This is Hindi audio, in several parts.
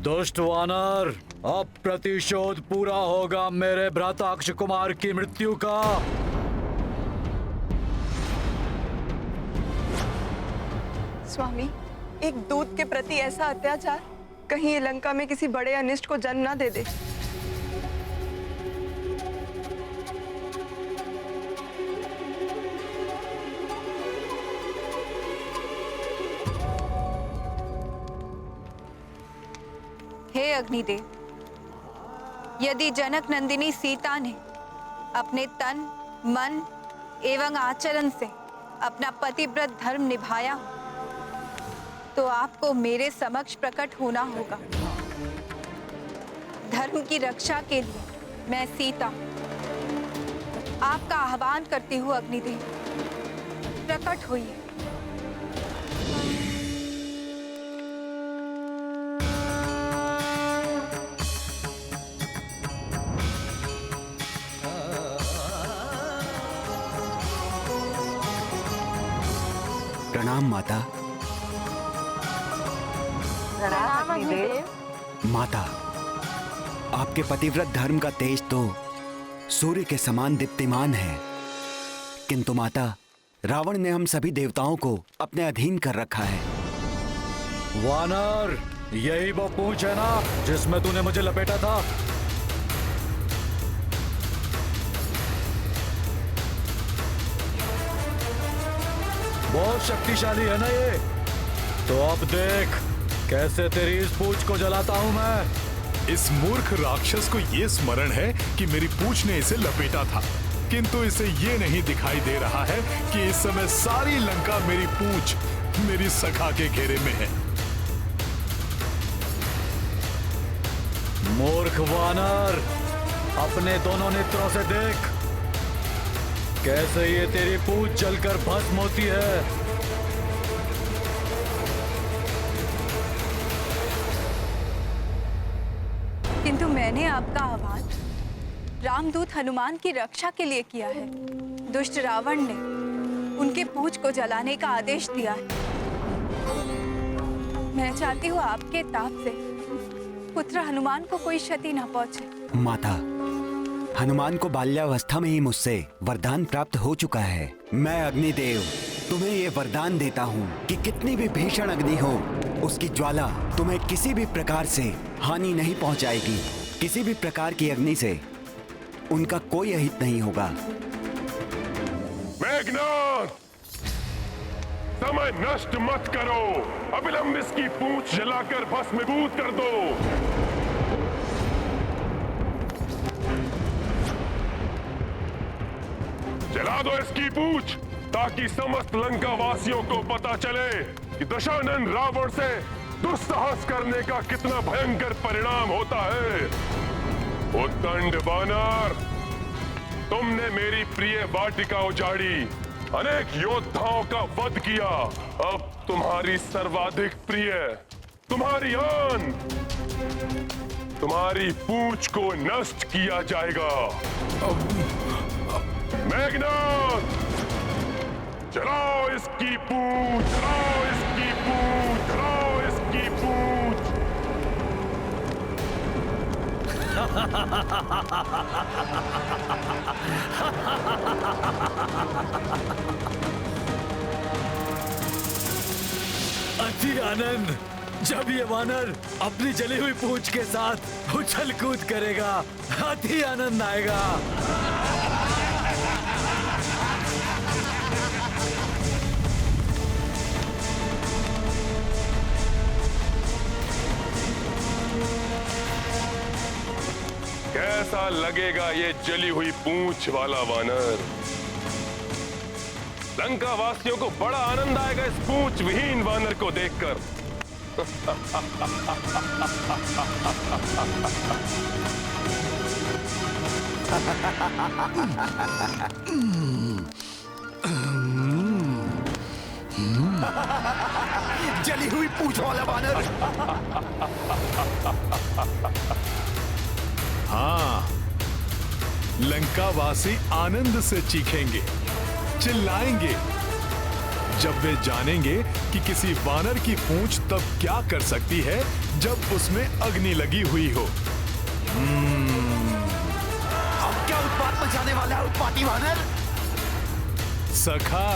दुष्ट वानर, अब प्रतिशोध पूरा होगा मेरे भ्राता अक्षय कुमार की मृत्यु का। स्वामी, एक दूत के प्रति ऐसा अत्याचार कहीं ये लंका में किसी बड़े अनिष्ट को जन्म ना दे दे। हे अग्निदेव, यदि जनक नंदिनी सीता ने अपने तन, मन एवं आचरण से अपना पतिव्रत धर्म निभाया हो, तो आपको मेरे समक्ष प्रकट होना होगा। धर्म की रक्षा के लिए मैं सीता आपका आह्वान करती हूँ। अग्निदेव, प्रकट होइए। प्रणाम माता। प्रणाम अग्निदेव। माता, आपके पतिव्रत धर्म का तेज तो सूर्य के समान दीप्तिमान है, किंतु माता, रावण ने हम सभी देवताओं को अपने अधीन कर रखा है। वानर, यही वो पूंछ है ना जिसमें तूने मुझे लपेटा था? बहुत शक्तिशाली है ना ये? तो अब देख कैसे तेरी इस पूंछ को जलाता हूं मैं। इस मूर्ख राक्षस को ये स्मरण है कि मेरी पूंछ ने इसे लपेटा था, किंतु इसे ये नहीं दिखाई दे रहा है कि इस समय सारी लंका मेरी पूंछ, मेरी सखा के घेरे में है। मूर्ख वानर, अपने दोनों नेत्रों से देख कैसे ये तेरी पूंछ जलकर भस्म होती है। किंतु मैंने आपका आह्वान रामदूत हनुमान की रक्षा के लिए किया है। दुष्ट रावण ने उनके पूंछ को जलाने का आदेश दिया है। मैं चाहती हूँ आपके ताप से पुत्र हनुमान को कोई क्षति न पहुंचे। माता, हनुमान को बाल्यावस्था में ही मुझसे वरदान प्राप्त हो चुका है। मैं अग्निदेव तुम्हें ये वरदान देता हूँ कि कितनी भी भीषण अग्नि हो, उसकी ज्वाला तुम्हें किसी भी प्रकार से हानि नहीं पहुंचाएगी। किसी भी प्रकार की अग्नि से उनका कोई अहित नहीं होगा। मेघनाद, समय नष्ट मत करो, अविलंब इसकी पूंछ जलाकर भस्मीभूत कर दो। जला दो इसकी पूंछ, ताकि समस्त लंका वासियों को पता चले कि दशानन रावण से दुस्साहस करने का कितना भयंकर परिणाम होता है। उद्दंड वानर, तुमने मेरी प्रिय वाटिका उजाड़ी, अनेक योद्धाओं का वध किया। अब तुम्हारी सर्वाधिक प्रिय, तुम्हारी आन, तुम्हारी पूंछ को नष्ट किया जाएगा। मेघनाद, जलाओ इसकी पूंछ, जलाओ इसकी पूंछ, जलाओ इसकी पूंछ। अति आनंद, जब ये वानर अपनी जली हुई पूंछ के साथ उछल कूद करेगा, अति आनंद आएगा। कैसा लगेगा ये जली हुई पूंछ वाला वानर? लंका वासियों को बड़ा आनंद आएगा इस पूंछ विहीन वानर को देखकर। जली हुई पूंछ वाला वानर। हाँ, लंकावासी आनंद से चीखेंगे, चिल्लाएंगे, जब वे जानेंगे कि किसी वानर की पूंछ तब क्या कर सकती है जब उसमें अग्नि लगी हुई हो। अब क्या उत्पात मचाने वाला है उत्पाती वानर? सखा,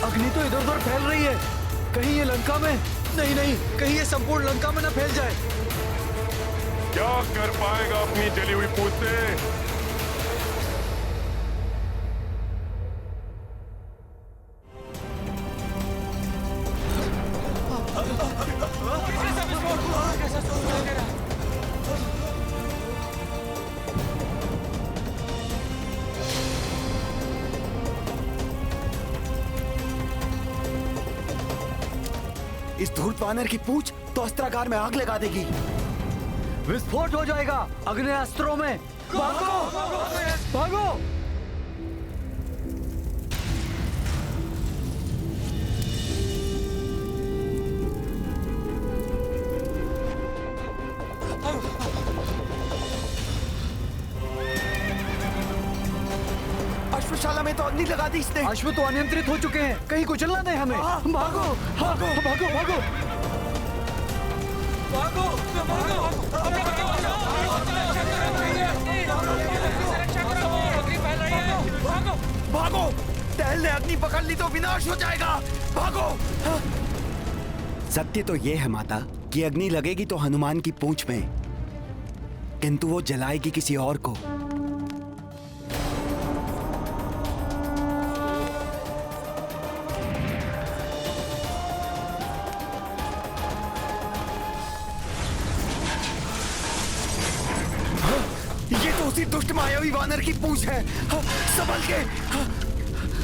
अग्नि तो इधर उधर फैल रही है। कहीं ये लंका में नहीं, नहीं, कहीं ये संपूर्ण लंका में ना फैल जाए। क्या कर पाएगा अपनी जली हुई पूंछ से? इस धूर्त वानर की पूंछ तो अस्त्रागार में आग लगा देगी। विस्फोट हो जाएगा अग्नेयास्त्रों में। भागो, भागो। अश्वशाला में तो अग्नि लगा दी इसने। अश्व तो अनियंत्रित हो चुके हैं, कहीं कुचलना नहीं हमें। भागो, भागो, भागो, भागो, भागो! टहल ने अग्नि पकड़ ली तो विनाश हो जाएगा। भागो! सत्य तो ये है माता कि अग्नि लगेगी तो हनुमान की पूंछ में, किंतु वो जलाएगी किसी और को। ये तो उसी दुष्ट मायावी वानर की पूंछ है। संभल के।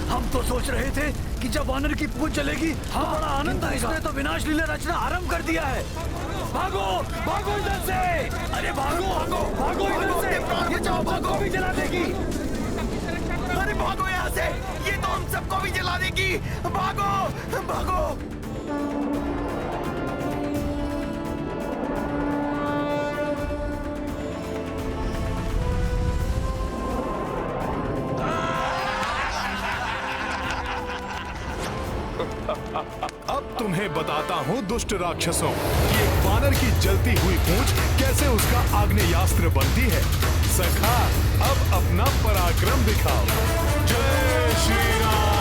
हम तो सोच रहे थे कि जब वानर की पूंछ चलेगी हाँ बड़ा आनंद आएगा। इसने तो विनाश लीला रचना आरंभ कर दिया है। भागो, भागो इधर से। अरे भागो, भागो, भागो इधर से। ये तो हम सबको भी जला देगी। अरे भागो यहाँ से, ये तो हम सबको भी जला देगी। भागो, भागो। अब तुम्हें बताता हूँ दुष्ट राक्षसों कि एक वानर की जलती हुई पूंछ कैसे उसका आग्नेयास्त्र बनती है। सखा, अब अपना पराक्रम दिखाओ। जय श्री राम।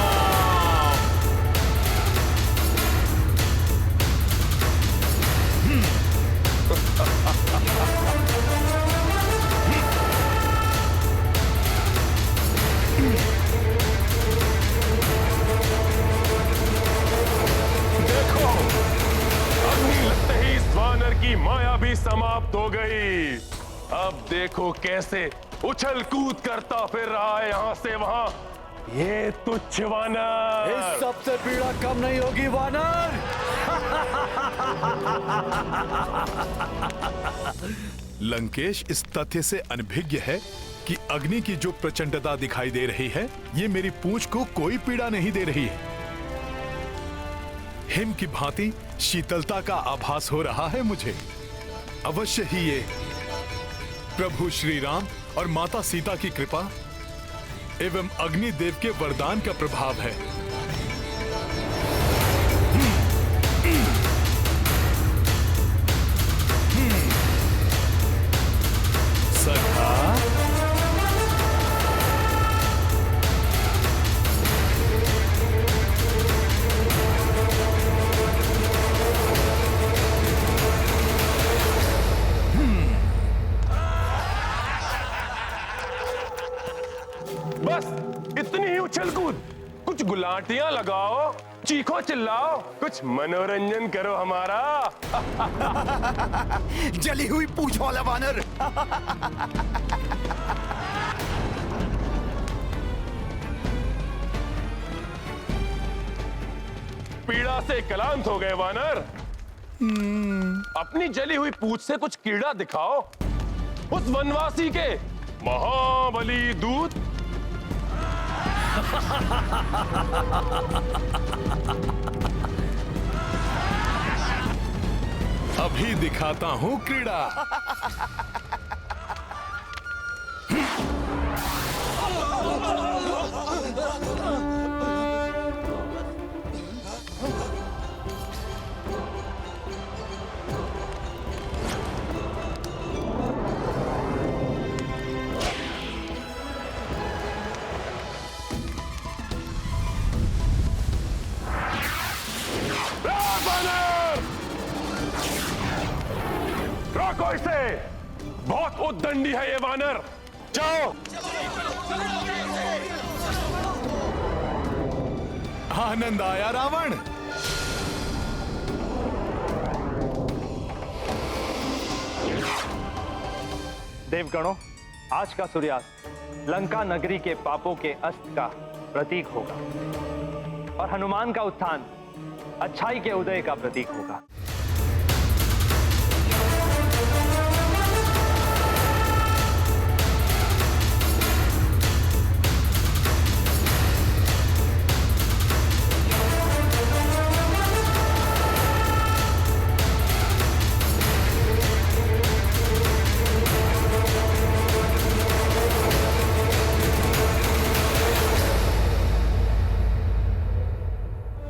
देखो, अग्नि लगते ही इस वानर की माया भी समाप्त हो गई। अब देखो कैसे उछल कूद करता फिर रहा है यहाँ से वहां। ये तुच्छ वानर। इस सबसे पीड़ा कम नहीं होगी वानर। लंकेश इस तथ्य से अनभिज्ञ है कि अग्नि की जो प्रचंडता दिखाई दे रही है, ये मेरी पूंछ को कोई पीड़ा नहीं दे रही है। हिम की भांति शीतलता का आभास हो रहा है मुझे। अवश्य ही ये प्रभु श्री राम और माता सीता की कृपा एवं अग्निदेव के वरदान का प्रभाव है। सखा, बस इतनी ही उछल कूद। कुछ गुलाटियां लगाओ, चीखो चिल्लाओ, कुछ मनोरंजन करो हमारा। जली हुई पूंछ वाला वानर। पीड़ा से क्लांत हो गए वानर। अपनी जली हुई पूंछ से कुछ कीड़ा दिखाओ। उस वनवासी के महाबली दूत। अभी दिखाता हूं क्रीड़ा। रोको इसे, बहुत उद्दंडी है ये वानर। जाओ। आनंद आया रावण? देवगणों, आज का सूर्यास्त लंका नगरी के पापों के अस्त का प्रतीक होगा और हनुमान का उत्थान अच्छाई के उदय का प्रतीक होगा।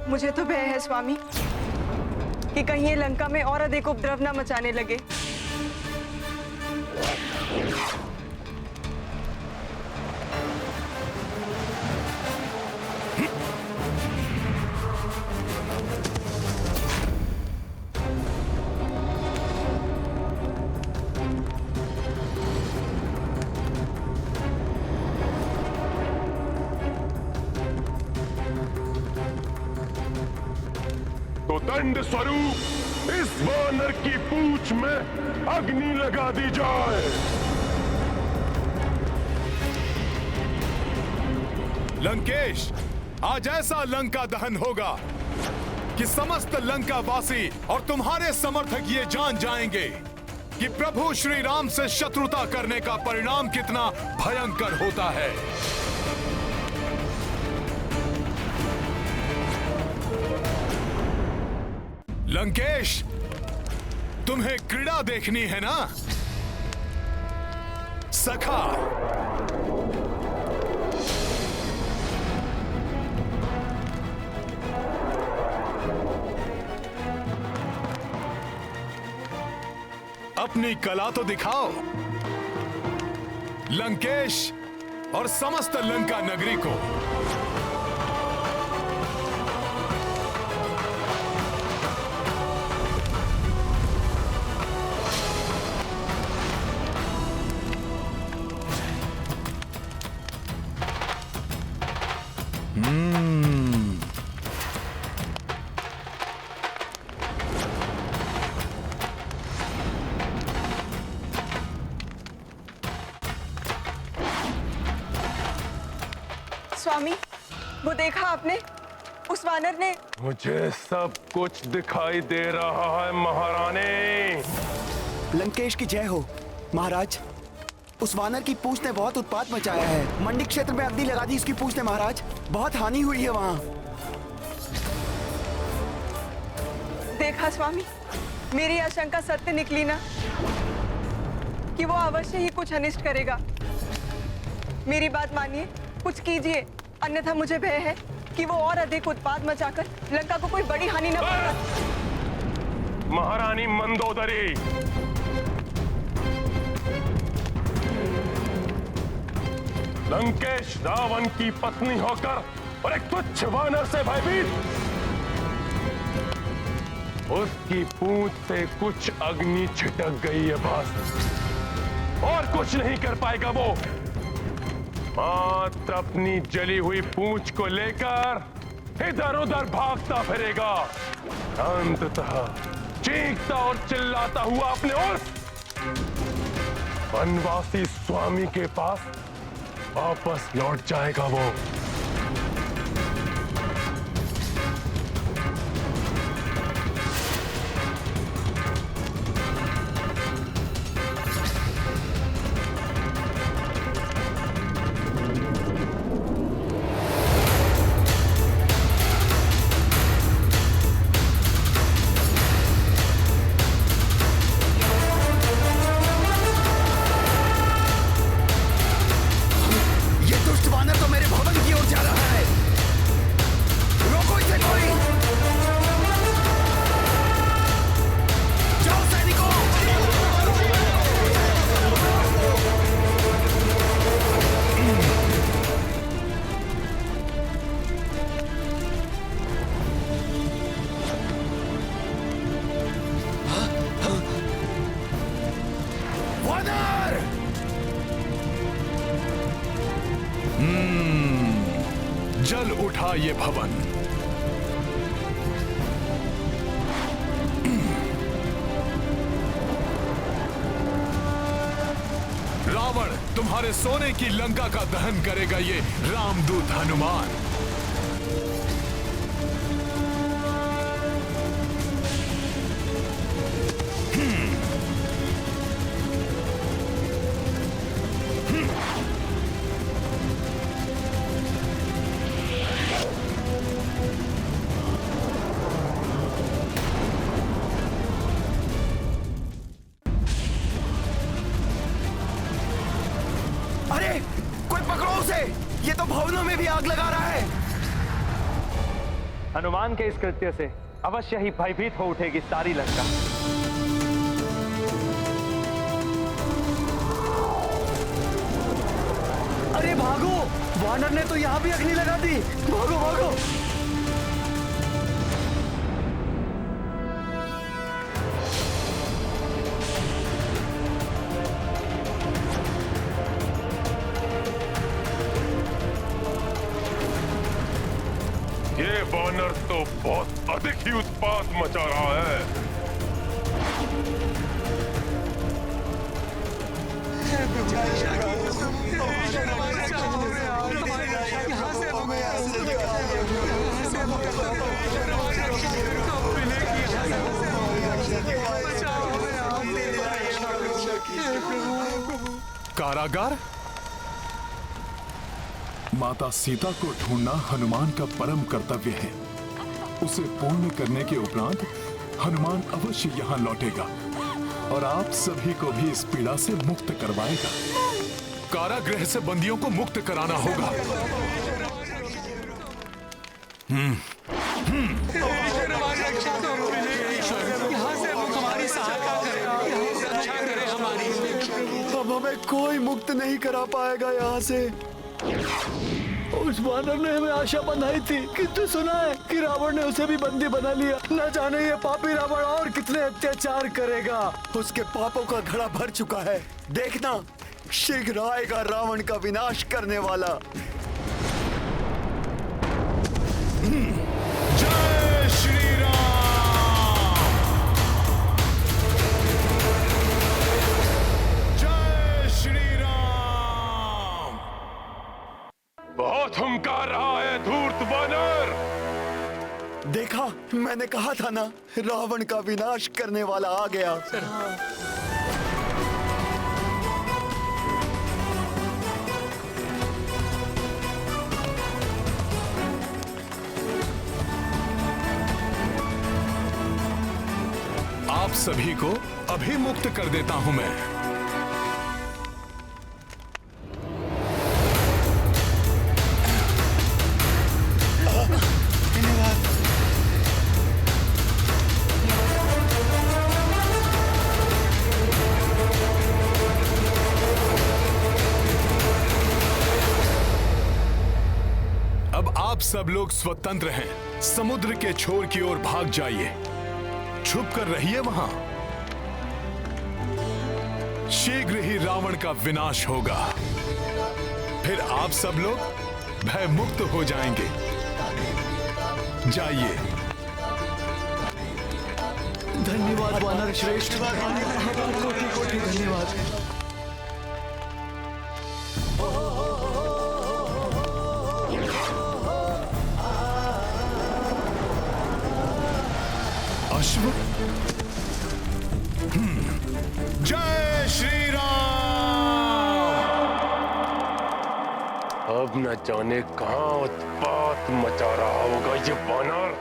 मुझे तो भय है स्वामी कि कहीं ये लंका में और अधिक उपद्रव न मचाने लगे। तो दंड स्वरूप इस वानर की पूंछ में अग्नि लगा दी जाए। लंकेश, आज ऐसा लंका दहन होगा कि समस्त लंका वासी और तुम्हारे समर्थक ये जान जाएंगे कि प्रभु श्री राम से शत्रुता करने का परिणाम कितना भयंकर होता है। लंकेश, तुम्हें क्रीड़ा देखनी है ना? सखा, अपनी कला तो दिखाओ लंकेश और समस्त लंका नगरी को। स्वामी, वो देखा आपने? उस वानर ने। मुझे सब कुछ दिखाई दे रहा है महारानी। लंकेश की जय हो महाराज। उस वानर की पूंछ ने बहुत उत्पात मचाया है। मंडी क्षेत्र में अग्नि लगा दी इसकी पूंछ ने महाराज। बहुत हानि हुई है वहां। देखा स्वामी, मेरी आशंका सत्य निकली ना कि वो अवश्य ही कुछ अनिष्ट करेगा। मेरी बात मानिए, कुछ कीजिए, अन्यथा मुझे भय है कि वो और अधिक उत्पात मचाकर लंका को कोई बड़ी हानि न पहुंचा। महारानी मंदोदरी, लंकेश रावण की पत्नी होकर और एक तुच्छ वानर से भयभीत, उसकी पूंछ से कुछ अग्नि छिटक गई है बस, और कुछ नहीं कर पाएगा वो। मात्र अपनी जली हुई पूंछ को लेकर इधर उधर भागता फिरेगा, अंततः चीखता और चिल्लाता हुआ अपने उस वनवासी स्वामी के पास वापस लौट जाएगा वो। जल उठा ये भवन। रावण, तुम्हारे सोने की लंका का दहन करेगा ये रामदूत हनुमान। अरे कोई पकड़ो उसे, ये तो भवनों में भी आग लगा रहा है। हनुमान के इस कृत्य से अवश्य ही भयभीत हो उठेगी सारी लंका। अरे भागो, वानर ने तो यहाँ भी अग्नि लगा दी। भागो भागो। ये वानर तो बहुत अधिक ही उत्पात मचा रहा है। कारागार? माता सीता को ढूंढना हनुमान का परम कर्तव्य है। उसे पूर्ण करने के उपरांत हनुमान अवश्य यहाँ लौटेगा और आप सभी को भी इस पीड़ा से मुक्त करवाएगा। कारागृह से बंदियों को मुक्त कराना होगा। अब हमें कोई मुक्त नहीं करा पाएगा यहाँ से। उस वानर ने हमें आशा बंधाई थी, किंतु सुना है कि रावण ने उसे भी बंदी बना लिया। न जाने ये पापी रावण और कितने अत्याचार करेगा। उसके पापों का घड़ा भर चुका है। देखना, शीघ्र आएगा रावण का विनाश करने वाला। जय श्री राम। जय श्री राम। बहुत हुंकार रहा है धूर्त वानर। देखा, मैंने कहा था ना, रावण का विनाश करने वाला आ गया। आप सभी को अभी मुक्त कर देता हूं मैं। अब आप सब लोग स्वतंत्र हैं। समुद्र के छोर की ओर भाग जाइए। छुप कर रहिए वहां। शीघ्र ही रावण का विनाश होगा। फिर आप सब लोग भय मुक्त हो जाएंगे। जाइए। धन्यवाद वानर श्रेष्ठ, कोटि कोटि धन्यवाद। अश्व। जय श्री राम। अब न जाने कहां उत्पात मचा रहा होगा ये वानर।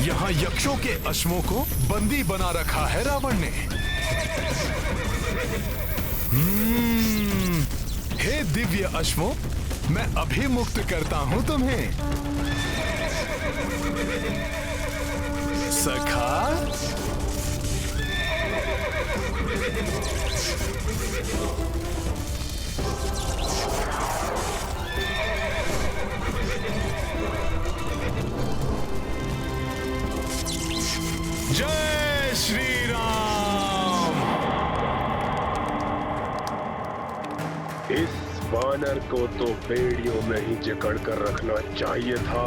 यहां यक्षों के अश्वों को बंदी बना रखा है रावण ने। हे दिव्य अश्वों, मैं अभी मुक्त करता हूं तुम्हें। सखा, जय श्री राम। वानर को तो बेड़ियों में ही जकड़ कर रखना चाहिए था।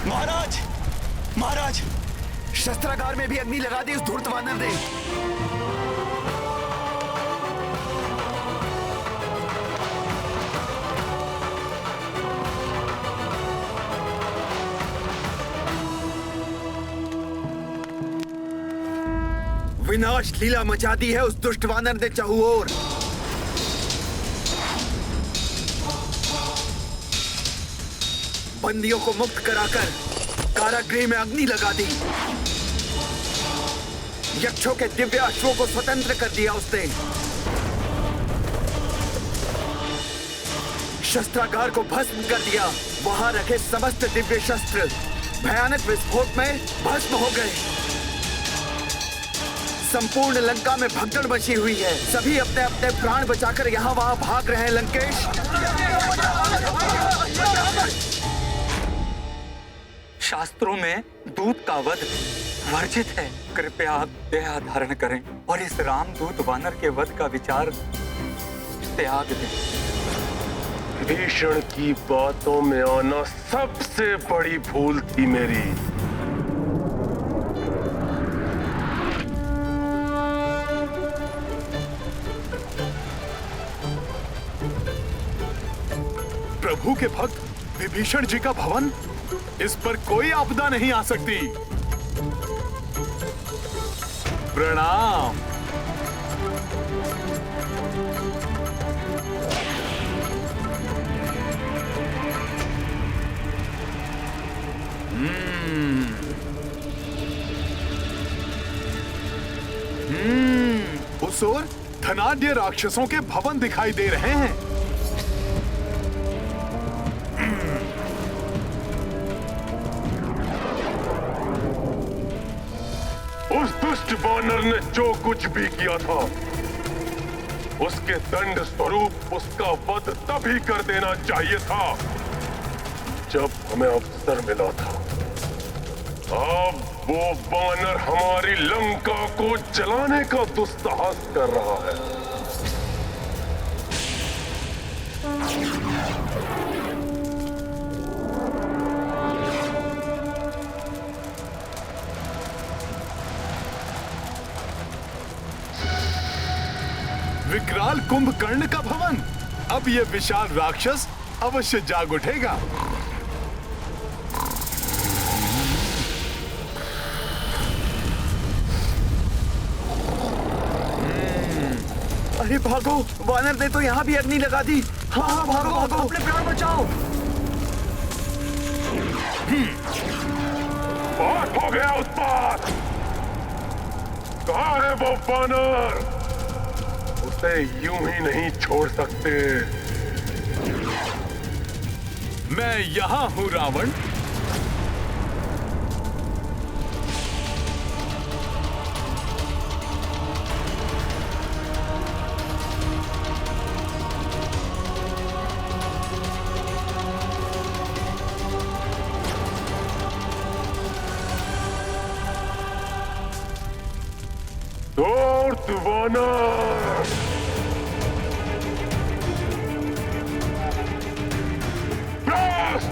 महाराज, महाराज, शस्त्रागार में भी अग्नि लगा दी उस धूर्त वानर ने। विनाश लीला मचा दी है उस दुष्ट वानर ने चाहुओर। बंदियों को मुक्त कराकर कारागृह में अग्नि लगा दी। यक्षों के दिव्य अश्वों को स्वतंत्र कर दिया उसने। शस्त्रागार को भस्म कर दिया। वहां रखे समस्त दिव्य शस्त्र भयानक विस्फोट में भस्म हो गए। संपूर्ण लंका में भगदड़ मची हुई है। सभी अपने अपने प्राण बचाकर यहाँ वहां भाग रहे हैं। लंकेश, शास्त्रों में दूत का वध वर्जित है। कृपया आप दया धारण करें और इस रामदूत वानर के वध का विचार त्याग दें। भीषण की बातों में आना सबसे बड़ी भूल थी मेरी। प्रभु के भक्त विभीषण जी का भवन, इस पर कोई आपदा नहीं आ सकती। प्रणाम। उस ओर धनाढ्य राक्षसों के भवन दिखाई दे रहे हैं। उस दुष्ट वानर ने जो कुछ भी किया था, उसके दंड स्वरूप उसका वध तभी कर देना चाहिए था जब हमें अवसर मिला था। अब वो वानर हमारी लंका को जलाने का दुस्साहस कर रहा है। विकराल कुंभकर्ण का भवन, अब ये विशाल राक्षस अवश्य जाग उठेगा। अरे भागो, वानर ने तो यहाँ भी अग्नि लगा दी। हाँ हाँ, भागो भागो, अपने प्राण बचाओ। बहुत हो गया उत्पात। कहाँ है वो वानर? उसे यूं ही नहीं छोड़ सकते। मैं यहाँ हूँ रावण। धूर्त वानर, ब्लास्ट!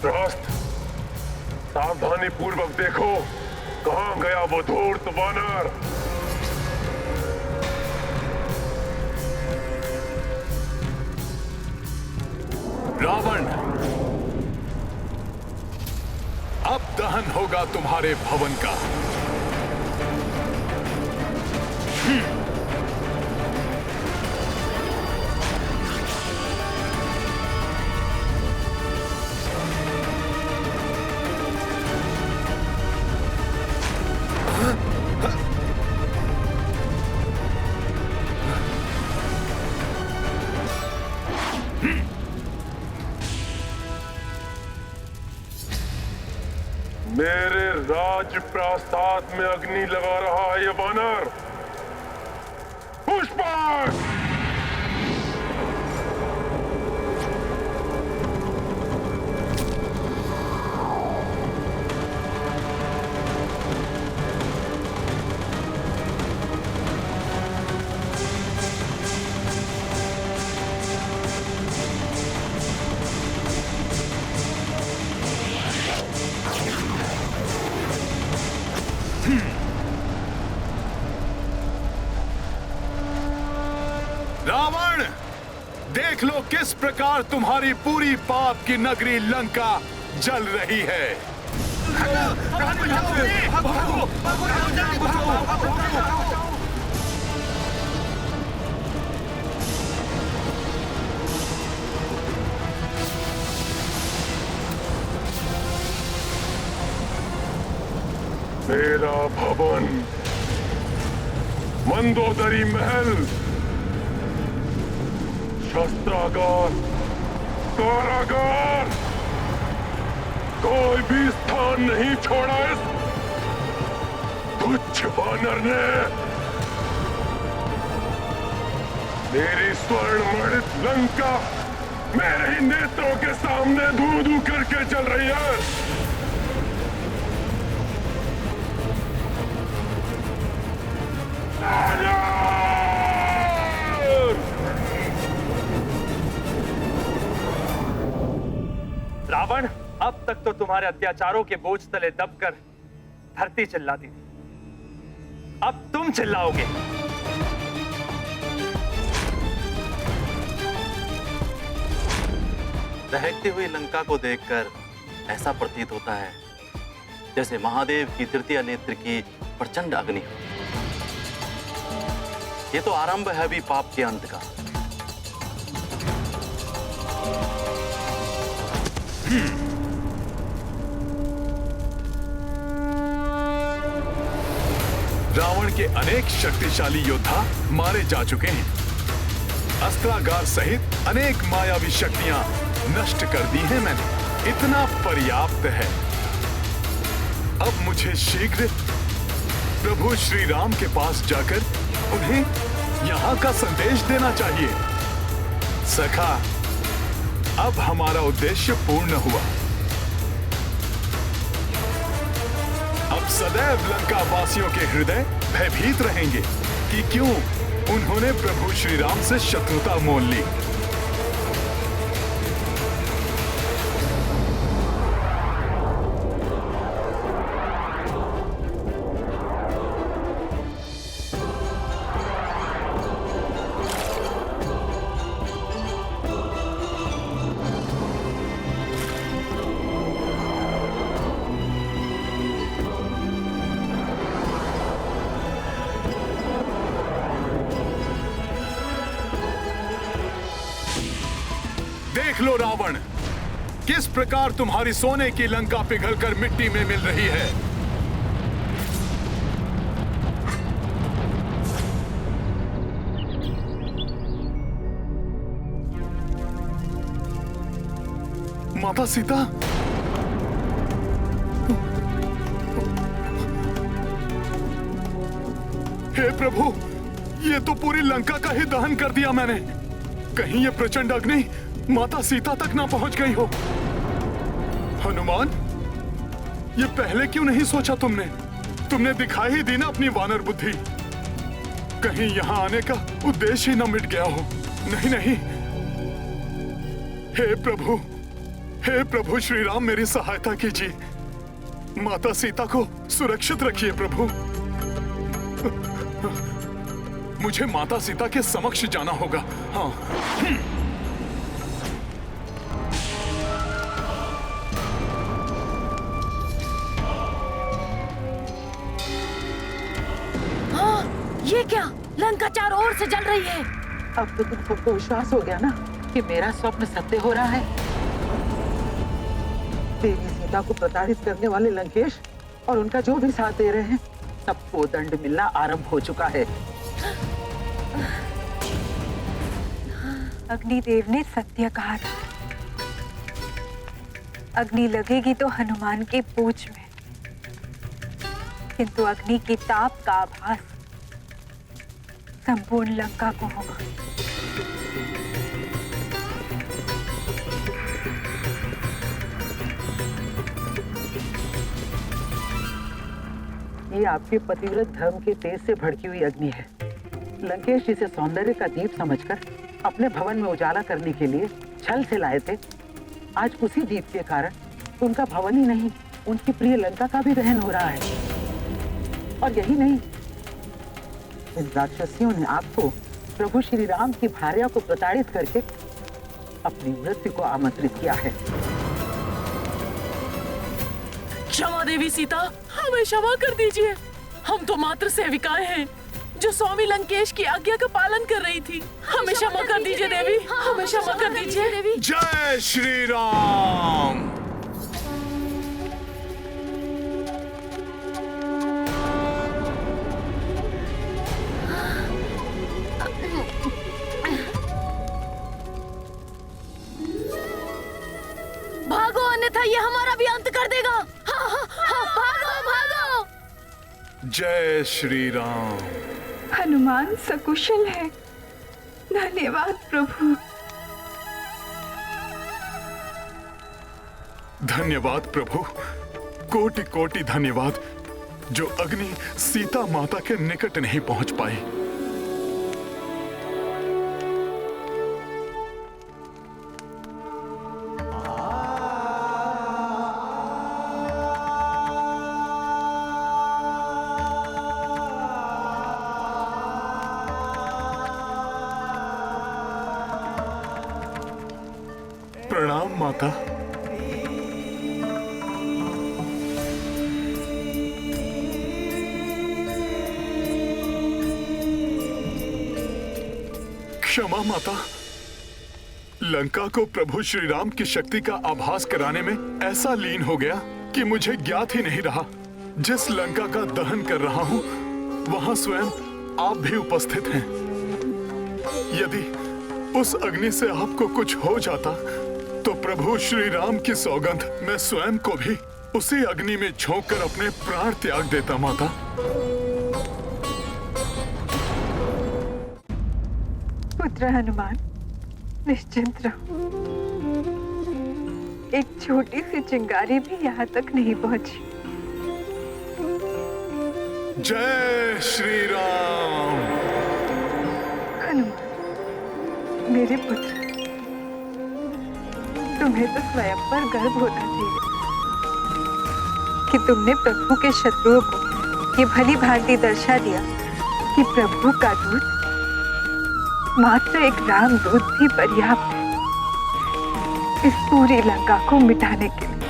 त्रस्त, सावधानी पूर्वक देखो, कहां गया वो धूर्त वानर। रावण, अब दहन होगा तुम्हारे भवन का। मेरे राज प्रासाद में अग्नि लगा रहा है ये वानर। पुष्पक! रावण, देख लो किस प्रकार तुम्हारी पूरी पाप की नगरी लंका जल रही है। मेरा भवन, मंदोदरी महल, शस्त्रागार, कारागार, कोई भी स्थान नहीं छोड़ा इस तुच्छ वानर ने। मेरी स्वर्णमणित लंका मेरे ही नेत्रों के सामने धू धू करके चल रही है। रावण, अब तक तो तुम्हारे अत्याचारों के बोझ तले दबकर धरती चिल्लाती थी, अब तुम चिल्लाओगे। दहकती हुई लंका को देखकर ऐसा प्रतीत होता है जैसे महादेव की तृतीय नेत्र की प्रचंड अग्नि। ये तो आरंभ है भी पाप के अंत का। रावण के अनेक शक्तिशाली योद्धा मारे जा चुके हैं। अस्त्रागार सहित अनेक मायावी शक्तियां नष्ट कर दी हैं मैंने। इतना पर्याप्त है। अब मुझे शीघ्र प्रभु श्री राम के पास जाकर उन्हें यहां का संदेश देना चाहिए। सखा, अब हमारा उद्देश्य पूर्ण हुआ। अब सदैव लंका वासियों के हृदय भयभीत रहेंगे कि क्यों उन्होंने प्रभु श्री राम से शत्रुता मोल ली। देख लो रावण, किस प्रकार तुम्हारी सोने की लंका पिघलकर मिट्टी में मिल रही है। माता सीता, हे प्रभु, ये तो पूरी लंका का ही दहन कर दिया मैंने। कहीं ये प्रचंड अग्नि माता सीता तक ना पहुंच गई हो। हनुमान, ये पहले क्यों नहीं सोचा तुमने? तुमने दिखाई ही दी ना अपनी वानर बुद्धि। कहीं यहां आने का उद्देश्य ही न मिट गया हो। नहीं नहीं, हे प्रभु श्री राम, मेरी सहायता कीजिए। माता सीता को सुरक्षित रखिए प्रभु। मुझे माता सीता के समक्ष जाना होगा। हाँ। ये क्या? लंका चारों ओर से जल रही है। अब तो तुम सबको विश्वास हो गया ना कि मेरा स्वप्न सत्य हो रहा है। देवी सीता को प्रताड़ित करने वाले लंकेश और उनका जो भी साथ दे रहे हैं, सबको दंड मिलना आरंभ हो चुका है। अग्निदेव ने सत्य कहा था। अग्नि लगेगी तो हनुमान के पूंछ में, किंतु अग्नि की ताप का आभास संपूर्ण लंका को होगा। ये आपके पतिव्रत धर्म के तेज से भड़की हुई अग्नि है। लंकेश जिसे सौंदर्य का दीप समझकर अपने भवन में उजाला करने के लिए छल से लाए थे, आज उसी दीप के कारण उनका भवन ही नहीं, उनकी प्रिय लंका का भी दहन हो रहा है। और यही नहीं, इन राक्षसियों ने आपको प्रभु श्री राम की भार्या को प्रताड़ित करके अपनी मृत्यु को आमंत्रित किया है। क्षमा देवी सीता, हमें क्षमा कर दीजिए। हम तो मात्र सेविकाएं हैं जो स्वामी लंकेश की आज्ञा का पालन कर रही थी। हमें क्षमा कर दीजिए देवी, हमें क्षमा कर दीजिए देवी। जय श्री राम। भागो, अन्यथा ये हमारा भी अंत कर देगा। हाँ, हाँ, हाँ, भागो भागो। जय श्री राम। हनुमान सकुशल है। धन्यवाद प्रभु। धन्यवाद प्रभु, कोटि कोटि धन्यवाद जो अग्नि सीता माता के निकट नहीं पहुंच पाई। प्रणाम माता। क्षमा माता, लंका को प्रभु श्री राम की शक्ति का आभास कराने में ऐसा लीन हो गया कि मुझे ज्ञात ही नहीं रहा। जिस लंका का दहन कर रहा हूं वहां स्वयं आप भी उपस्थित हैं। यदि उस अग्नि से आपको कुछ हो जाता तो प्रभु श्री राम की सौगंध मैं स्वयं को भी उसी अग्नि में झोंक कर अपने प्राण त्याग देता माता। पुत्र हनुमान, निश्चिंत रहो। एक छोटी सी चिंगारी भी यहाँ तक नहीं पहुंची। जय श्री राम। हनुमान, मेरे पुत्र, तुम्हें तो स्वयं पर गर्व होना चाहिए कि तुमने प्रभु के शत्रुओं को ये भली भांति दर्शा दिया कि प्रभु का दूत, मात्र एक राम दूत भी पर्याप्त है इस पूरी लंका को मिटाने के लिए।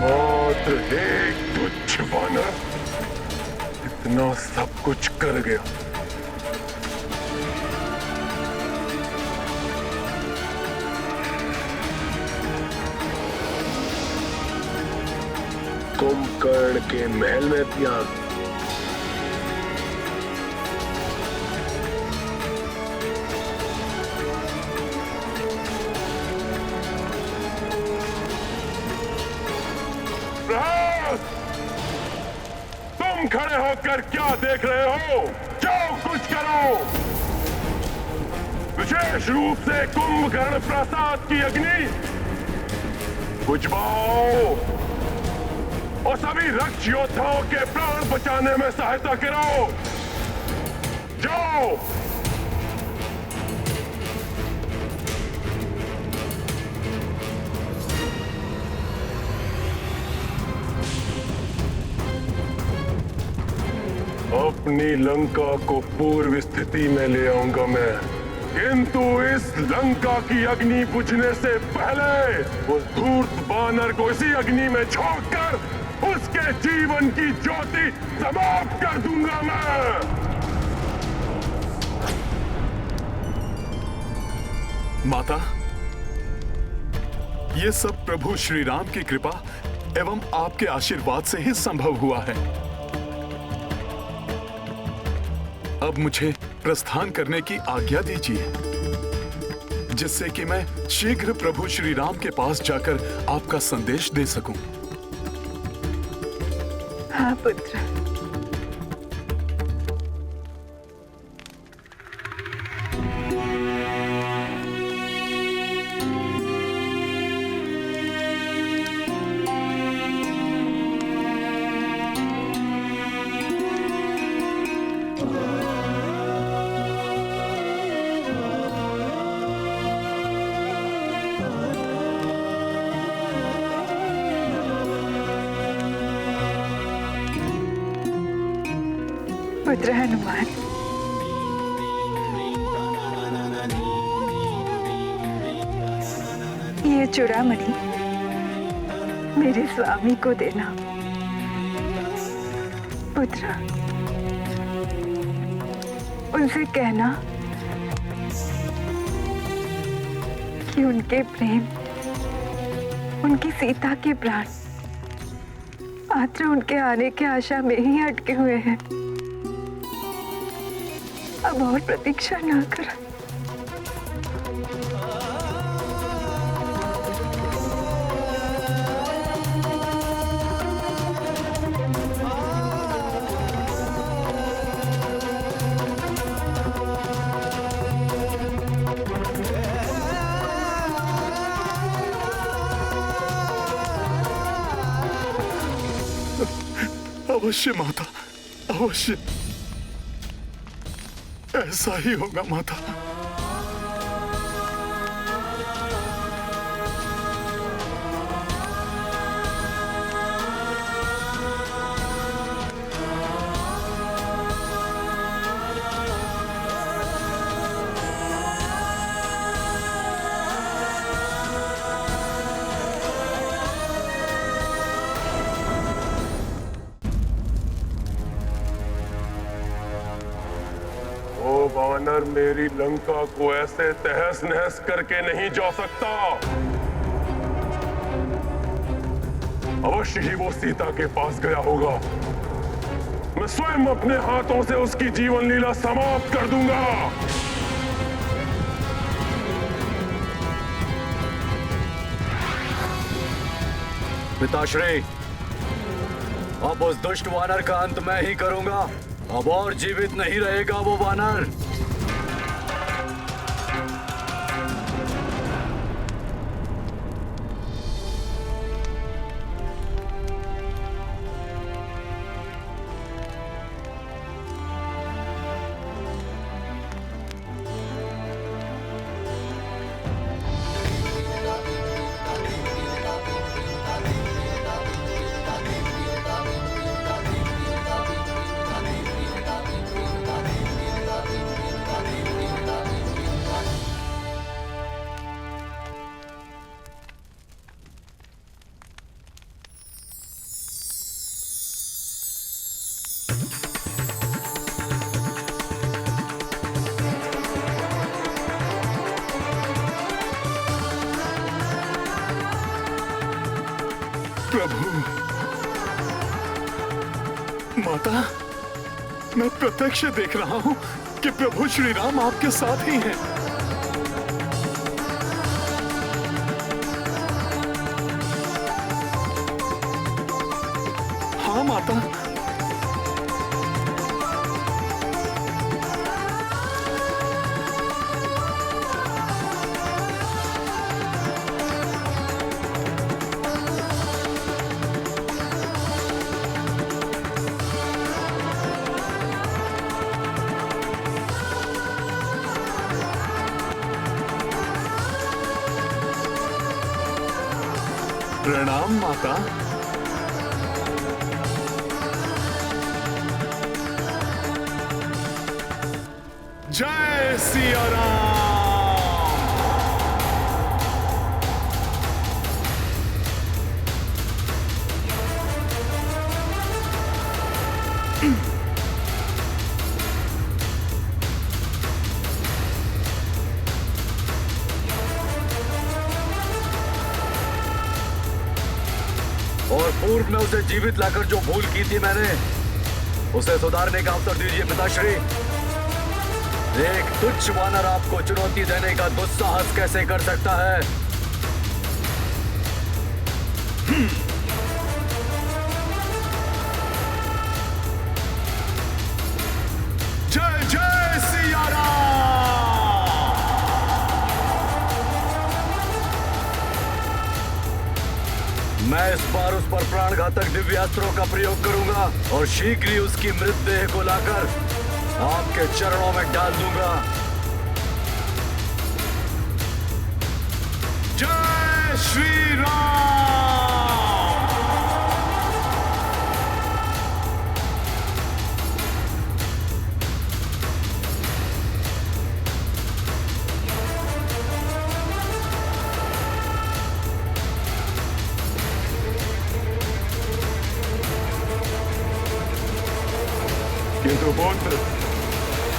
मात्र एक तुच्छ वानर इतना सब कुछ कर गया। कुंभकर्ण के महल में त्याग, तुम खड़े होकर क्या देख रहे हो? जाओ कुछ करो। विशेष रूप से कुंभकर्ण प्रासाद की अग्नि बुझवाओ और सभी रक्ष योद्धाओं के प्राण बचाने में सहायता करो। जाओ। अपनी लंका को पूर्व स्थिति में ले आऊंगा मैं, किंतु इस लंका की अग्नि बुझने से पहले उस धूर्त वानर को इसी अग्नि में झोंक कर उसके जीवन की ज्योति समाप्त कर दूंगा मैं। माता, ये सब प्रभु श्री राम की कृपा एवं आपके आशीर्वाद से ही संभव हुआ है। अब मुझे प्रस्थान करने की आज्ञा दीजिए, जिससे कि मैं शीघ्र प्रभु श्री राम के पास जाकर आपका संदेश दे सकूं। हाँ पुत्र। पुत्र हनुमान, ये चूड़ामणि मेरे स्वामी को देना। पुत्र, उनसे कहना कि उनके प्रेम, उनकी सीता के प्राण मात्र उनके आने के आशा में ही अटके हुए हैं। अब और प्रतीक्षा ना कर। अवश्य माता, अवश्य ऐसा ही होगा माता। वानर मेरी लंका को ऐसे तहस नहस करके नहीं जा सकता। अवश्य ही वो सीता के पास गया होगा। मैं स्वयं अपने हाथों से उसकी जीवन लीला समाप्त कर दूंगा। पिताश्री, अब उस दुष्ट वानर का अंत मैं ही करूंगा। अब और जीवित नहीं रहेगा वो वानर। प्रभु, माता, मैं प्रत्यक्ष देख रहा हूं कि प्रभु श्री राम आपके साथ ही हैं। हाँ माता, प्रणाम माता। जय सिया राम। और पूर्व में उसे जीवित लाकर जो भूल की थी मैंने, उसे सुधारने का अवसर दीजिए पिताश्री। एक तुच्छ वानर आपको चुनौती देने का दुस्साहस कैसे कर सकता है? मैं इस बार उस पर प्राणघातक दिव्यास्त्रों का प्रयोग करूंगा और शीघ्र ही उसकी मृतदेह को लाकर आपके चरणों में डाल दूंगा। जय श्री राम। किंतु पुत्र,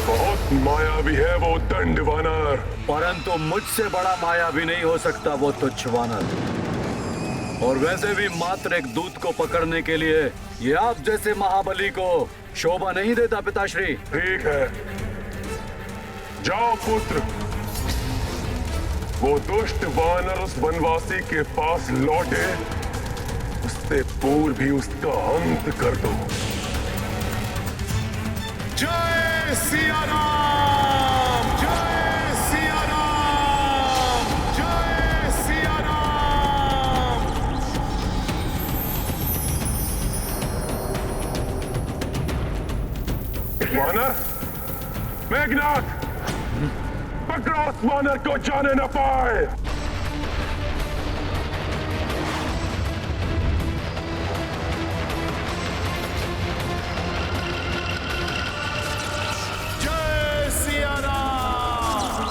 बहुत मायावी है वो दंड वानर। परंतु मुझसे बड़ा मायावी नहीं हो सकता वो तुच्छ वानर। और वैसे भी मात्र एक दूत को पकड़ने के लिए ये आप जैसे महाबली को शोभा नहीं देता पिताश्री। ठीक है, जाओ पुत्र, वो दुष्ट वानर उस वनवासी के पास लौटे, उससे पूर्व ही उसका अंत कर दो। जय सिया राम, जय सिया राम, जय सिया राम। वानर, मेघनाथ, पकड़ो उस वानर को, जाने न पाए। जय सिया राम।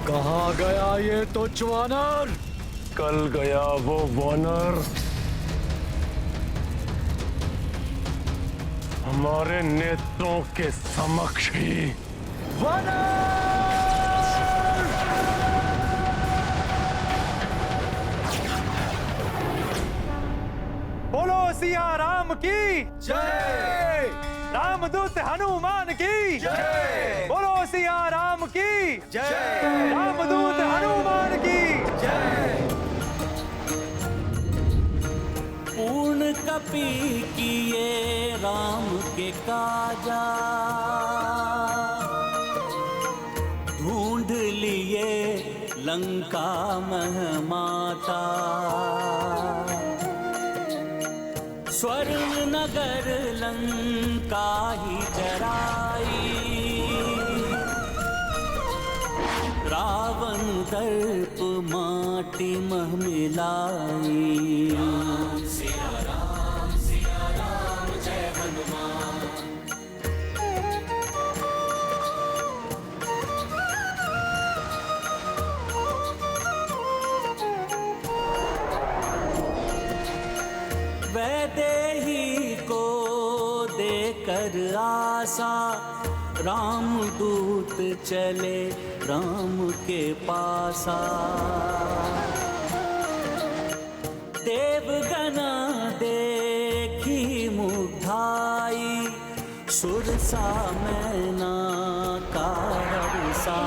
कहाँ गया ये तुच्छ वानर? कल गया वो वानर हमारे नेत्रों के समक्ष ही। बोलो सिया राम की जय। रामदूत हनुमान की जय। बोलो सिया राम की जय। रामदूत हनुमान की जय। पूर्ण कपि किए राम के काजा, ढूंढ लिए लंका महमाता। स्वर्ण नगर लंका ही जराई, रावण दर्प माटी मह मिलाई। सिया राम जय हनुमान। वैदेही को देकर आशा, रामदूत चले राम के पासा। देवगना देखी मुग्धाई, सुरसा मैना का हरसा।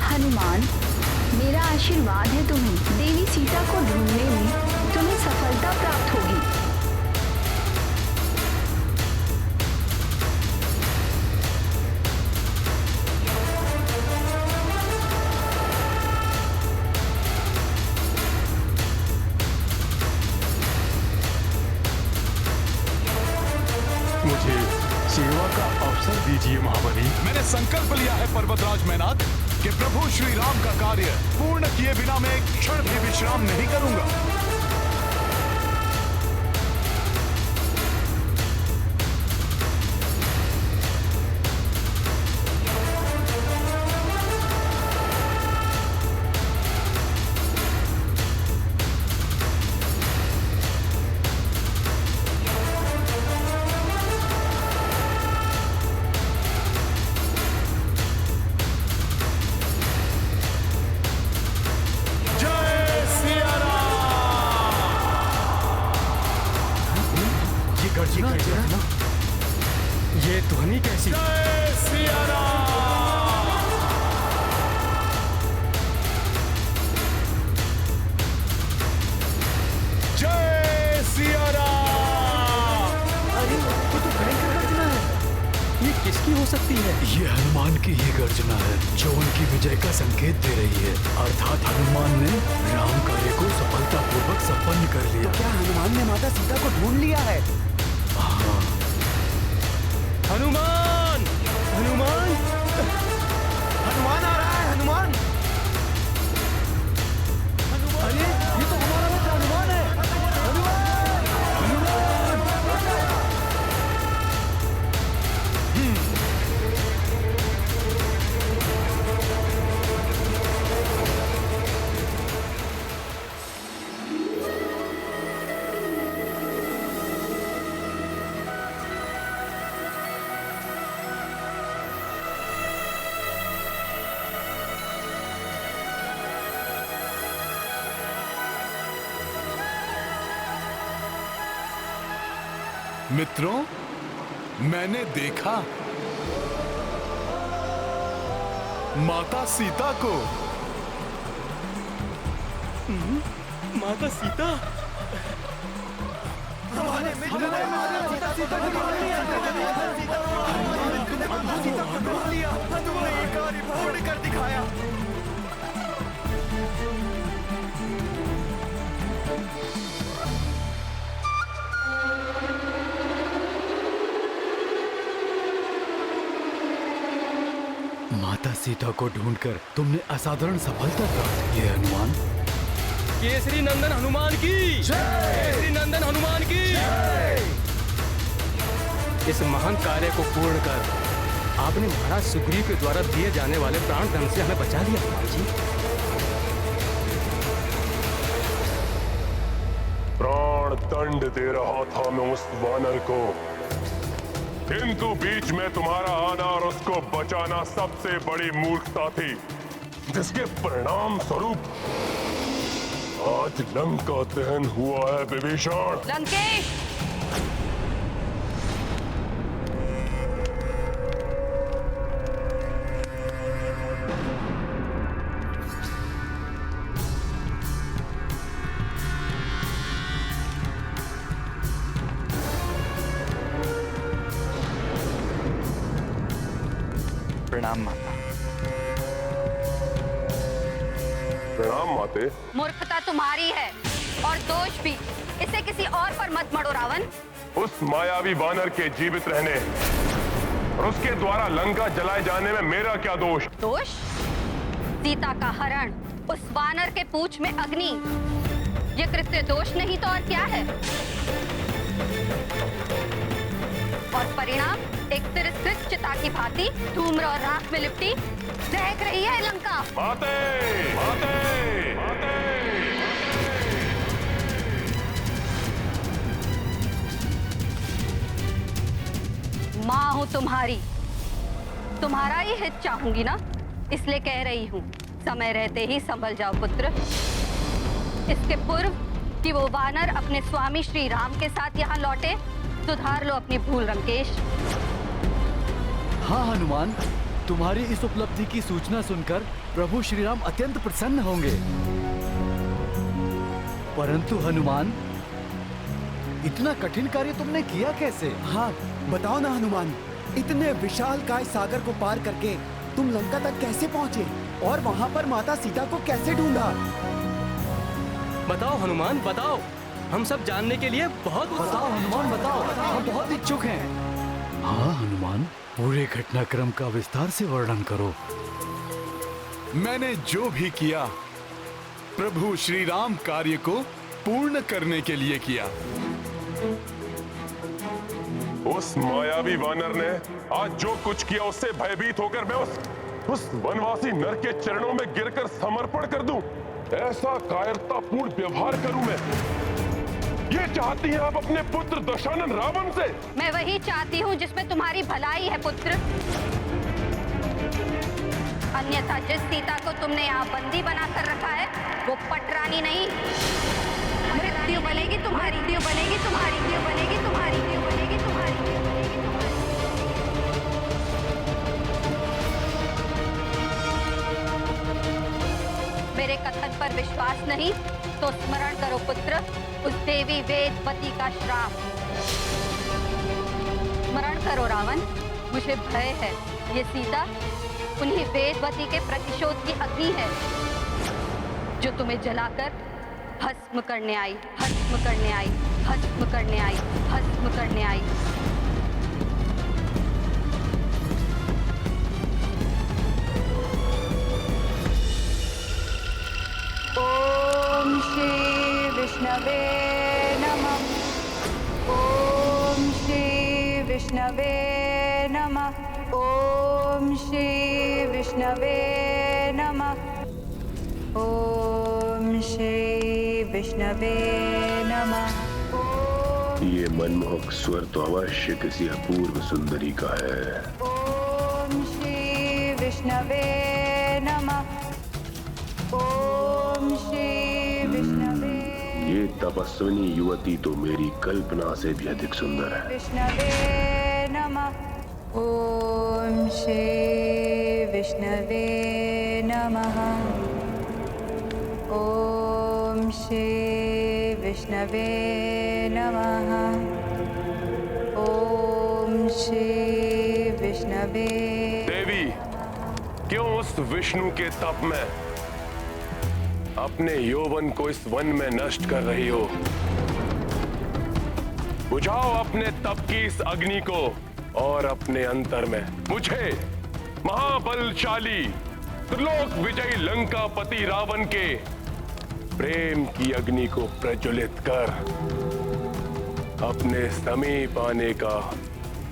हनुमान, मेरा आशीर्वाद है तुम्हें। देवी सीता को ढूंढने में तुम्हें सफलता प्राप्त होगी। मुझे सेवा का अवसर दीजिए महाबली। मैंने संकल्प लिया है पर्वतराज मैनाक कि प्रभु श्री राम का कार्य पूर्ण किए बिना मैं एक क्षण भी विश्राम नहीं करूंगा। ये ध्वनि कैसी? जय सिया राम! जय सिया राम! अरे ये तो भयंकर गर्जना है। ये किसकी हो सकती है? ये हनुमान की ही गर्जना है जो उनकी विजय का संकेत दे रही है। अर्थात हनुमान ने राम कार्य को सफलतापूर्वक संपन्न कर लिया। तो क्या हनुमान ने माता सीता को ढूंढ लिया है? हाँ। हनुमान! हनुमान! हनुमान आ रहा है, हनुमान! अरे ये तो हमारा मित्र हनुमान है। मित्रों, मैंने देखा माता सीता को। माता सीता? कर दिखाया। माता सीता को ढूंढकर तुमने असाधारण सफलता प्राप्त की है हनुमान। केसरी नंदन हनुमान की जय! केसरी नंदन हनुमान की जय! इस महान कार्य को पूर्ण कर आपने महाराज सुग्रीव के द्वारा दिए जाने वाले प्राण दंड से हमें बचा लिया हनुमान जी। प्राण दंड दे रहा था मैं उस वानर को, किंतु बीच में तुम्हारा आना और उसको बचाना सबसे बड़ी मूर्खता थी, जिसके परिणाम स्वरूप आज लंका दहन हुआ है। विभीषण! लंकेश! प्रणाम माता। प्रणाम माते। मूर्खता तुम्हारी है और दोष भी। इसे किसी और पर मत मढ़ो रावण। उस मायावी वानर के जीवित रहने और उसके द्वारा लंका जलाए जाने में मेरा क्या दोष? दोष? सीता का हरण, उस वानर के पूंछ में अग्नि, ये कृत्य दोष नहीं तो और क्या है? और परिणाम एक तिरस्कृत चिता की भांति धूम्र और राख में लिपटी दहक रही है लंका। माते! माते! माते! माँ हूँ तुम्हारी, तुम्हारा ही हित चाहूंगी ना, इसलिए कह रही हूँ समय रहते ही संभल जाओ पुत्र। इसके पूर्व कि वो वानर अपने स्वामी श्री राम के साथ यहाँ लौटे, सुधार लो अपनी भूल लंकेश। हाँ हनुमान, तुम्हारी इस उपलब्धि की सूचना सुनकर प्रभु श्री राम अत्यंत प्रसन्न होंगे। परंतु हनुमान, इतना कठिन कार्य तुमने किया कैसे? हाँ, बताओ ना हनुमान, इतने विशाल काय सागर को पार करके तुम लंका तक कैसे पहुँचे और वहाँ पर माता सीता को कैसे ढूंढा? बताओ हनुमान, बताओ। हम सब जानने के लिए बहुत बताओ हनुमान, बताओ, हम बहुत इच्छुक हैं। हाँ हनुमान, पूरे घटनाक्रम का विस्तार से वर्णन करो। मैंने जो भी किया प्रभु श्री राम कार्य को पूर्ण करने के लिए किया। उस मायावी वानर ने आज जो कुछ किया उससे भयभीत होकर मैं उस वनवासी नर के चरणों में गिरकर समर्पण कर दूं, ऐसा कायरतापूर्ण व्यवहार करूं मैं? ये चाहती हैं आप अपने पुत्र दशानन रावण से? मैं वही चाहती हूँ जिसमें तुम्हारी भलाई है पुत्र। अन्यथा जिस सीता को तुमने यहाँ बंदी बनाकर रखा है वो पटरानी नहीं, मृत्यु बनेगी तुम्हारी, मृत्यु बनेगी तुम्हारी, मृत्यु बनेगी तुम्हारी, मृत्यु बनेगी तुम्हारी। नहीं तो स्मरण करो पुत्र उस देवी वेदवती का श्राप। स्मरण करो रावण, मुझे भय है ये सीता उन्हीं वेदवती के प्रतिशोध की अग्नि है जो तुम्हें जलाकर भस्म करने आई, भस्म करने आई, भस्म करने आई, भस्म करने आई। ओम श्री विष्णवे नमः। ओम श्री विष्णवे नमः। ओम श्री विष्णवे नमः। ओम श्री विष्णवे नमः। ये मनमोहक स्वर तो अवश्य किसी अपूर्व सुंदरी का है। ओम श्री विष्णवे नमः। ओम श्री विष्णवे। ये तपस्विनी युवती तो मेरी कल्पना से भी अधिक सुंदर है। विष्णवे नमः। ओम श्री विष्णवे नमः। ओम श्री विष्णवे नमः। ओम श्री विष्णवे। देवी, क्यों उस विष्णु के तप में अपने यौवन को इस वन में नष्ट कर रही हो? बुझाओ अपने तप की इस अग्नि को और अपने अंतर में मुझे महाबलशाली त्रिलोक विजयी लंकापति रावण के प्रेम की अग्नि को प्रज्वलित कर अपने समीप आने का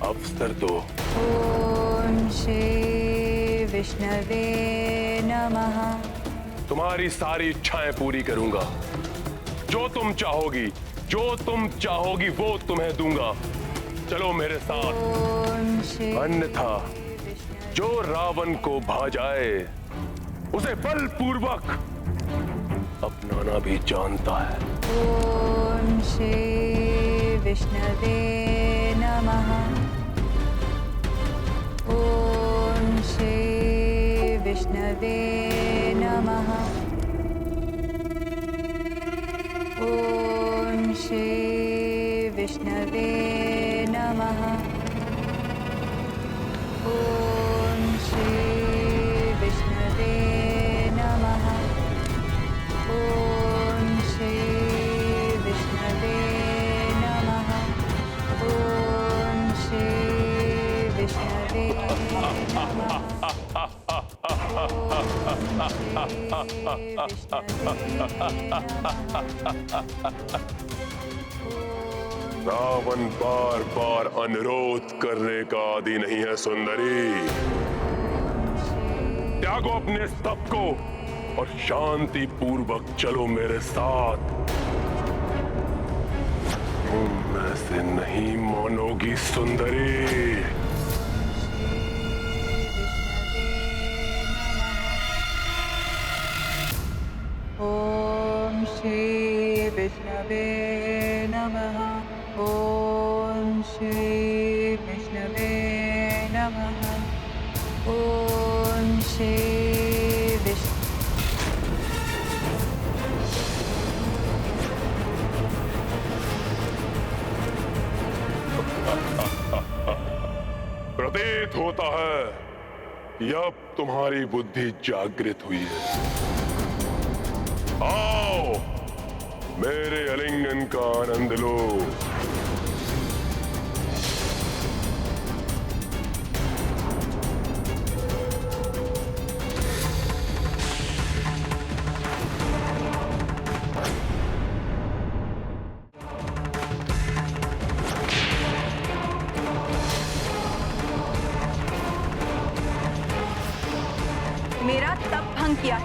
अवसर दो। ओम श्री विष्णवे नमः। तुम्हारी सारी इच्छाएं पूरी करूंगा। जो तुम चाहोगी, जो तुम चाहोगी वो तुम्हें दूंगा। चलो मेरे साथ, अन्यथा जो रावण को भा जाए उसे बलपूर्वक अपनाना भी जानता है। ओम श्री विष्णवे नमः। ओम श्री विष्णवे नमः। ओम श्री विष्णवे नमः। ओम श्री विष्णवे नमः। ओम श्री विष्णवे नमः। ओम श्री विष्णवे नमः। रावण बार बार अनुरोध करने का आदि नहीं है सुंदरी। त्यागो अपने स्तप को और शांति पूर्वक चलो मेरे साथ। तुम ऐसे नहीं मानोगी सुंदरी। ओम श्री विष्णवे नमः। ओम श्री विष्णवे नमः। ओम श्री प्रतीत होता है कि अब तुम्हारी बुद्धि जागृत हुई है। आओ मेरे आलिंगन का आनंद लो। मेरा तप भंग किया,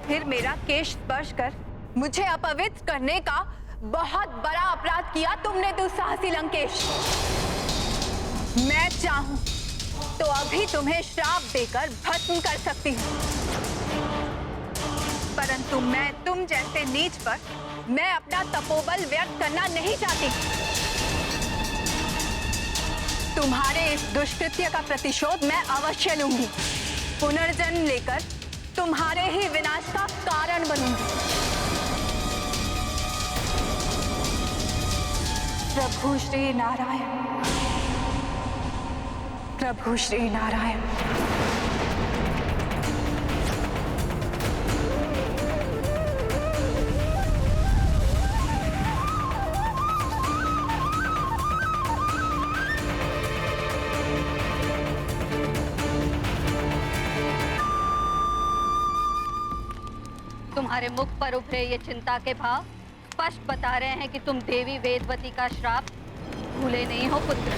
फिर मेरा केश स्पर्श कर मुझे अपवित्र करने का बहुत बड़ा अपराध किया तुमने दुस्साहसी लंकेश। मैं चाहूं तो अभी तुम्हें श्राप देकर भस्म कर सकती हूं, परंतु मैं तुम जैसे नीच पर मैं अपना तपोबल व्यक्त करना नहीं चाहती। तुम्हारे इस दुष्कृत्य का प्रतिशोध मैं अवश्य लूंगी। पुनर्जन्म लेकर तुम्हारे ही विनाश का कारण बनूंगी। प्रभु श्री नारायण, प्रभु श्री नारायण। तुम्हारे मुख पर उभरे ये चिंता के भाव स्पष्ट बता रहे हैं कि तुम देवी वेदवती का श्राप भूले नहीं हो पुत्र।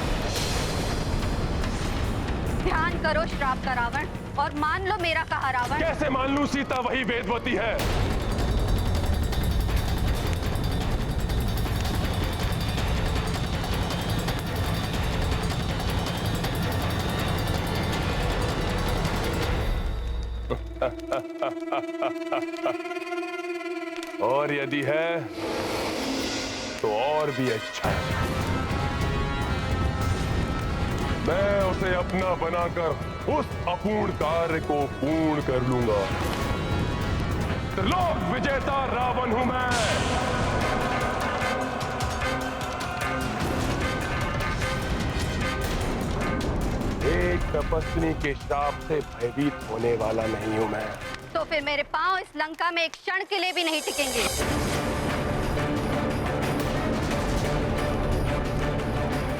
ध्यान करो श्राप का रावण और मान लो मेरा कहा रावण। कैसे मान लूं सीता वही वेदवती है? और यदि है तो और भी अच्छा है। मैं उसे अपना बनाकर उस अपूर्ण कार्य को पूर्ण कर लूंगा। त्रिलोक विजेता रावण हूं मैं। एक तपस्विनी के श्राप से भयभीत होने वाला नहीं हूं मैं। तो फिर मेरे पांव इस लंका में एक क्षण के लिए भी नहीं टिकेंगे।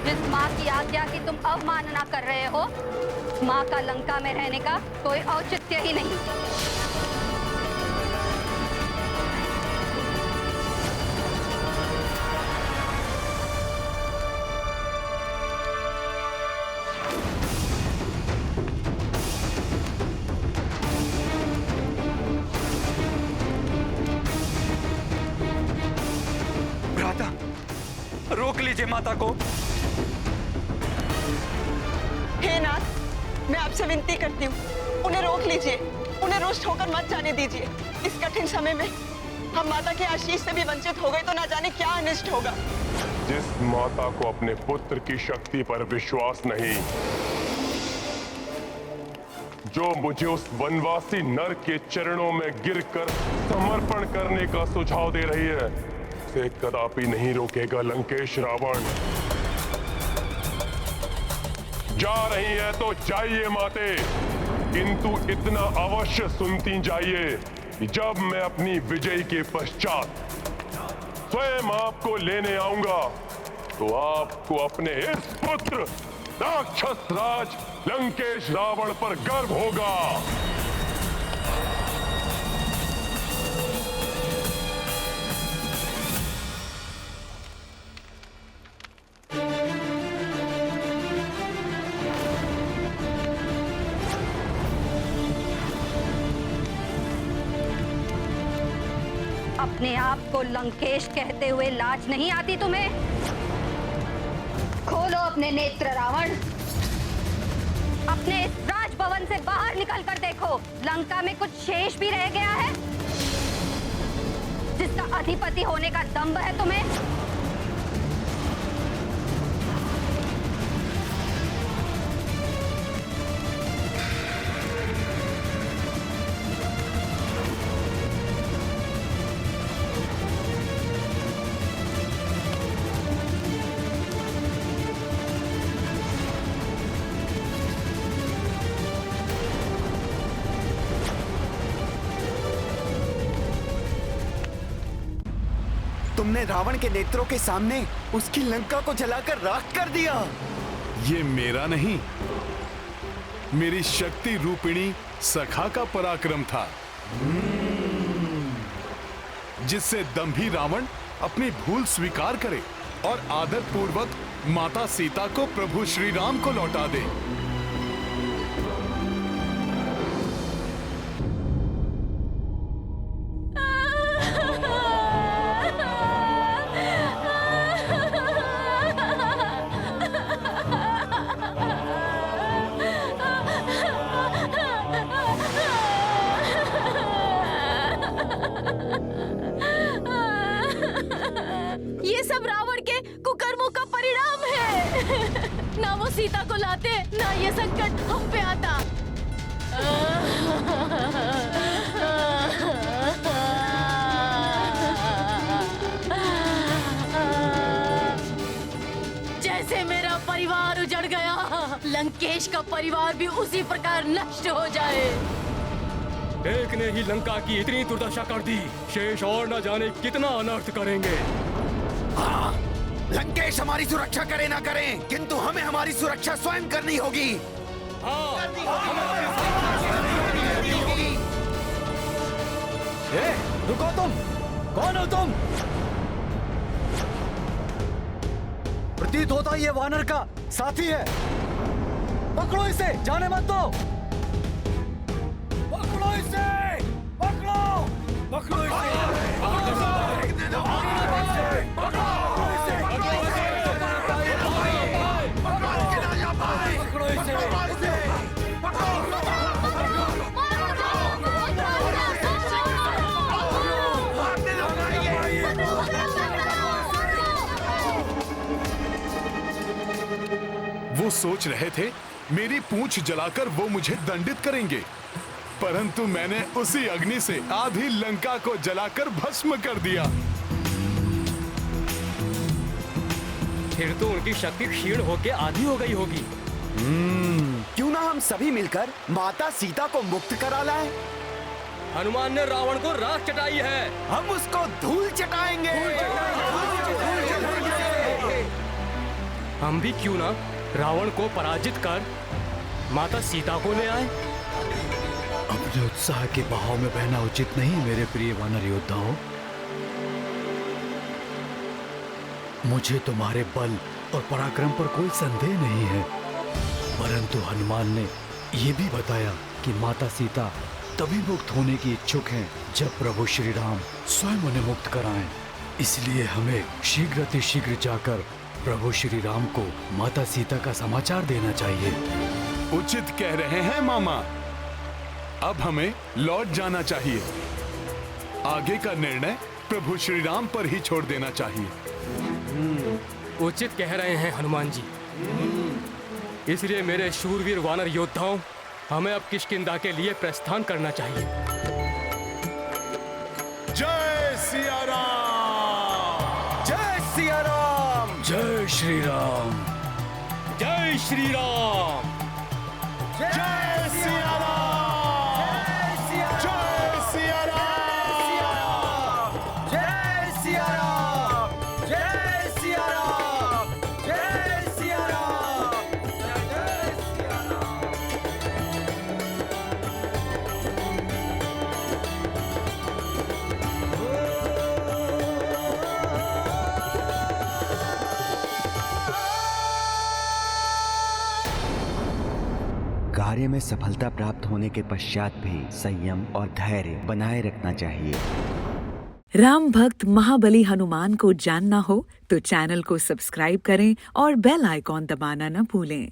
जिस माँ की आज्ञा की तुम अवमानना कर रहे हो, माँ का लंका में रहने का कोई औचित्य ही नहीं। रोक लीजिए माता को। हे नाथ, मैं आपसे विनती करती हूँ, उन्हें रोक लीजिए, उन्हें रुष्ट होकर मत जाने दीजिए। इस कठिन समय में हम माता के आशीष से भी वंचित हो गए तो ना जाने क्या अनिष्ट होगा। जिस माता को अपने पुत्र की शक्ति पर विश्वास नहीं, जो मुझे उस वनवासी नर के चरणों में गिरकर समर्पण करने का सुझाव दे रही है, उसे कदापि नहीं रोकेगा लंकेश रावण। जा रही है तो जाइए माते, किंतु इतना अवश्य सुनती जाइए कि जब मैं अपनी विजय के पश्चात स्वयं आपको लेने आऊंगा तो आपको अपने इस पुत्र राक्षस राज लंकेश रावण पर गर्व होगा। अपने आप को लंकेश कहते हुए लाज नहीं आती तुम्हें? खोलो अपने नेत्र रावण, अपने इस राजभवन से बाहर निकल कर देखो, लंका में कुछ शेष भी रह गया है जिसका अधिपति होने का दंभ है तुम्हें? तुमने रावण के नेत्रों के सामने उसकी लंका को जलाकर राख कर दिया। ये मेरा नहीं, मेरी शक्ति रूपिणी सखा का पराक्रम था, जिससे दंभी रावण अपनी भूल स्वीकार करे और आदर पूर्वक माता सीता को प्रभु श्री राम को लौटा दे। ये सब रावण के कुकर्मों का परिणाम है। ना वो सीता को लाते, ना ये संकट हम पे आता। लंकेश का परिवार भी उसी प्रकार नष्ट हो जाए। एक ने ही लंका की इतनी दुर्दशा कर दी, शेष और न जाने कितना अनर्थ करेंगे। हाँ, लंकेश हमारी सुरक्षा करे ना करें, किंतु हमें हमारी सुरक्षा स्वयं करनी होगी। रुको तुम, कौन हो तुम? प्रतीत होता ये वानर का साथी है। पकड़ो इसे, जाने मत दो। पकड़ो इसे, पकड़ो, पकड़ो इसे, वो सोच रहे थे मेरी पूंछ जलाकर वो मुझे दंडित करेंगे, परंतु मैंने उसी अग्नि से आधी लंका को जलाकर भस्म कर दिया। फिर तो उनकी शक्ति क्षीण होकर आधी हो गई होगी। क्यों ना हम सभी मिलकर माता सीता को मुक्त करा लाएं? हनुमान ने रावण को राख चटाई है, हम उसको धूल चटाएंगे। हम भी क्यों ना रावण को पराजित कर माता सीता को ले आए। अपने उत्साह के बहाव में बहना उचित नहीं मेरे प्रिय वानर योद्धाओं। मुझे तुम्हारे बल और पराक्रम पर कोई संदेह नहीं है, परंतु हनुमान ने ये भी बताया कि माता सीता तभी मुक्त होने की इच्छुक हैं जब प्रभु श्री राम स्वयं उन्हें मुक्त कराएं। इसलिए हमें शीघ्र अतिशीघ्र जाकर प्रभु श्री राम को माता सीता का समाचार देना चाहिए। उचित कह रहे हैं मामा, अब हमें लौट जाना चाहिए। आगे का निर्णय प्रभु श्री राम पर ही छोड़ देना चाहिए। उचित कह रहे हैं हनुमान जी। इसलिए मेरे शूरवीर वानर योद्धाओं, हमें अब किष्किंधा के लिए प्रस्थान करना चाहिए। जय सिया राम, जय सिया राम, जय श्री राम, जय श्री राम, जय सिया राम, जय सिया राम, जय सिया राम, जय सिया राम, जय सिया राम, जय सिया राम। कार्य में सफलता प्राप्त होने के पश्चात भी संयम और धैर्य बनाए रखना चाहिए। राम भक्त महाबली हनुमान को जानना हो तो चैनल को सब्सक्राइब करें और बेल आइकॉन दबाना न भूलें।